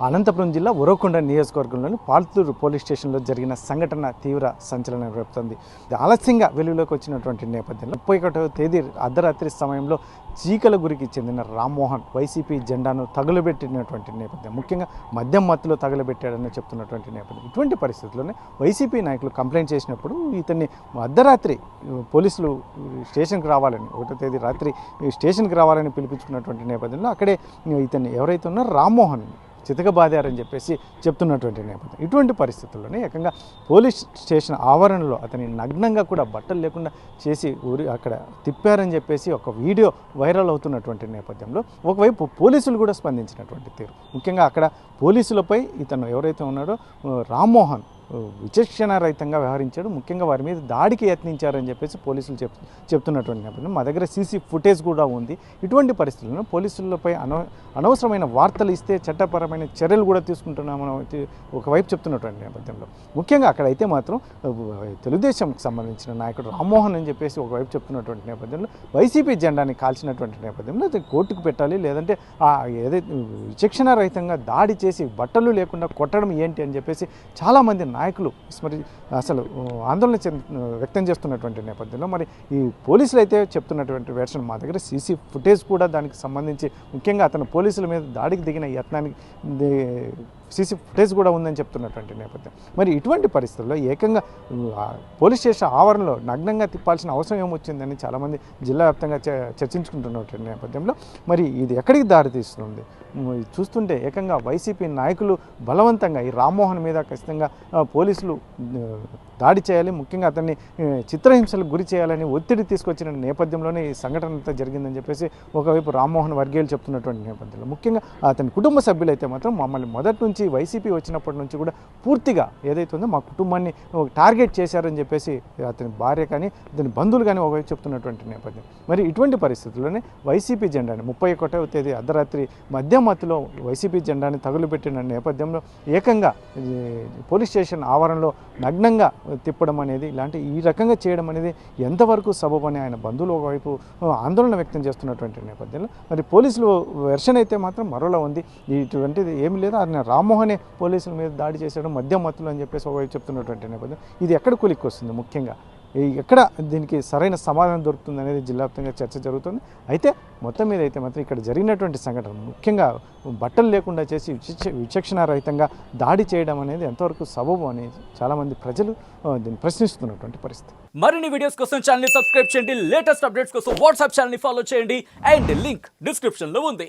అనంతపురం జిల్లా ఉరవకొండ నియోజకవర్గంలోని పాల్తూరు పోలీస్ స్టేషన్లో జరిగిన సంఘటన తీవ్ర సంచలనం రేపుతుంది. ఆలస్యంగా వెలుగులోకి వచ్చినటువంటి నేపథ్యంలో 31వ తేదీ అర్ధరాత్రి సమయంలో చీకలగురికి చెందిన రామ్మోహన్ వైసీపీ జెండాను తగులబెట్టినటువంటి నేపథ్యం, ముఖ్యంగా మద్యం మత్తులో తగులబెట్టాడని చెప్తున్నటువంటి నేపథ్యం. ఇటువంటి పరిస్థితుల్లోనే వైసీపీ నాయకులు కంప్లైంట్ చేసినప్పుడు ఇతన్ని అర్ధరాత్రి పోలీసులు స్టేషన్కి రావాలని 1వ తేదీ రాత్రి స్టేషన్కి రావాలని పిలిపించుకున్నటువంటి నేపథ్యంలో అక్కడే ఇతన్ని ఎవరైతే ఉన్నారో రామ్మోహన్ చితకబాదారని చెప్పేసి చెప్తున్నటువంటి నేపథ్యం. ఇటువంటి పరిస్థితుల్లోనే ఏకంగా పోలీస్ స్టేషన్ ఆవరణలో అతని నగ్నంగా కూడా బట్టలు లేకుండా చేసి అక్కడ తిప్పారని చెప్పేసి ఒక వీడియో వైరల్ అవుతున్నటువంటి నేపథ్యంలో ఒకవైపు పోలీసులు కూడా స్పందించినటువంటి తీరు, ముఖ్యంగా అక్కడ పోలీసులపై ఇతను ఎవరైతే ఉన్నారో రామ్మోహన్ విచక్షణారహితంగా వ్యవహరించాడు, ముఖ్యంగా వారి మీద దాడికి యత్నించారని చెప్పేసి పోలీసులు చెప్తున్నటువంటి నేపథ్యం. మా దగ్గర సీసీ ఫుటేజ్ కూడా ఉంది. ఇటువంటి పరిస్థితుల్లో పోలీసులపై అనవసరమైన వార్తలు ఇస్తే చట్టపరమైన చర్యలు కూడా తీసుకుంటున్నామని ఒకవైపు చెప్తున్నటువంటి నేపథ్యంలో, ముఖ్యంగా అక్కడైతే మాత్రం తెలుగుదేశంకి సంబంధించిన నాయకుడు రామ్మోహన్ అని చెప్పేసి ఒకవైపు చెప్తున్నటువంటి నేపథ్యంలో వైసీపీ జెండాని కాల్చినటువంటి నేపథ్యంలో అది కోర్టుకు పెట్టాలి, లేదంటే ఏదైతే విచక్షణారహితంగా దాడి చేసి బట్టలు లేకుండా కొట్టడం ఏంటి అని చెప్పేసి చాలామంది నాయకులు అసలు ఆందోళన వ్యక్తం చేస్తున్నటువంటి నేపథ్యంలో మరి ఈ పోలీసులు అయితే చెప్తున్నటువంటి వెర్షన్, మా దగ్గర సీసీ ఫుటేజ్ కూడా దానికి సంబంధించి ముఖ్యంగా అతను పోలీసుల మీద దాడికి దిగిన యత్నానికి సీసీ ఫుటేజ్ కూడా ఉందని చెప్తున్నటువంటి నేపథ్యం. మరి ఇటువంటి పరిస్థితుల్లో ఏకంగా పోలీస్ స్టేషన్ ఆవరణలో నగ్నంగా తిప్పాల్సిన అవసరం ఏమొచ్చిందని చాలామంది జిల్లా వ్యాప్తంగా చర్చించుకుంటున్నటువంటి నేపథ్యంలో మరి ఇది ఎక్కడికి దారితీస్తుంది చూస్తుంటే ఏకంగా వైసీపీ నాయకులు బలవంతంగా ఈ రామ్మోహన్ మీద ఖచ్చితంగా పోలీసులు దాడి చేయాలి, ముఖ్యంగా అతన్ని చిత్రహింసలకు గురి చేయాలని ఒత్తిడి తీసుకొచ్చిన నేపథ్యంలోనే ఈ సంఘటన అంతా జరిగిందని చెప్పేసి ఒకవైపు రామ్మోహన్ వర్గీయులు చెప్తున్నటువంటి నేపథ్యంలో, ముఖ్యంగా అతని కుటుంబ సభ్యులైతే మాత్రం మమ్మల్ని మొదటి నుంచి వైసీపీ వచ్చినప్పటి నుంచి కూడా పూర్తిగా ఏదైతే ఉందో మా కుటుంబాన్ని టార్గెట్ చేశారని చెప్పేసి అతని భార్య కానీ అతని బంధువులు కానీ ఒకవైపు చెప్తున్నటువంటి నేపథ్యం. మరి ఇటువంటి పరిస్థితుల్లోనే వైసీపీ జెండాని 31వ తేదీ అర్ధరాత్రి మధ్యమత్తులో వైసీపీ జెండాని తగులుపెట్టిన నేపథ్యంలో ఏకంగా పోలీస్ స్టేషన్ ఆవరణలో నగ్నంగా తిప్పడం అనేది ఈ రకంగా చేయడం అనేది ఎంతవరకు సబబు అని ఆయన బంధువులు ఒకవైపు ఆందోళన వ్యక్తం చేస్తున్నటువంటి నేపథ్యంలో మరి పోలీసులు వెర్షన్ అయితే మాత్రం మరోలా ఉంది. ఇటువంటిది ఏమి లేదు, ఆయన రామ్మోహనే పోలీసుల మీద దాడి చేశాడు మద్యం మత్తులు అని చెప్పేసి ఒకవైపు చెప్తున్నటువంటి నేపథ్యం. ఇది ఎక్కడ కూలికి వస్తుంది, ముఖ్యంగా ఎక్కడ దీనికి సరైన సమాధానం దొరుకుతుంది అనేది జిల్లా వ్యాప్తంగా చర్చ జరుగుతుంది. అయితే మొత్తం మీద అయితే మాత్రం ఇక్కడ జరిగినటువంటి సంఘటన ముఖ్యంగా బట్టలు లేకుండా చేసి విచక్షణారహితంగా దాడి చేయడం అనేది ఎంతవరకు సబబు అనేది చాలామంది ప్రజలు దీన్ని ప్రశ్నిస్తున్నటువంటి పరిస్థితి. మరిన్ని వీడియోస్ కోసం ఛానల్ ని సబ్స్క్రైబ్ చేయండి, లేటెస్ట్ అప్డేట్స్ కోసం వాట్సాప్ ఛానల్ ని ఫాలో చేయండి అండ్ లింక్ డిస్క్రిప్షన్ లో ఉంది.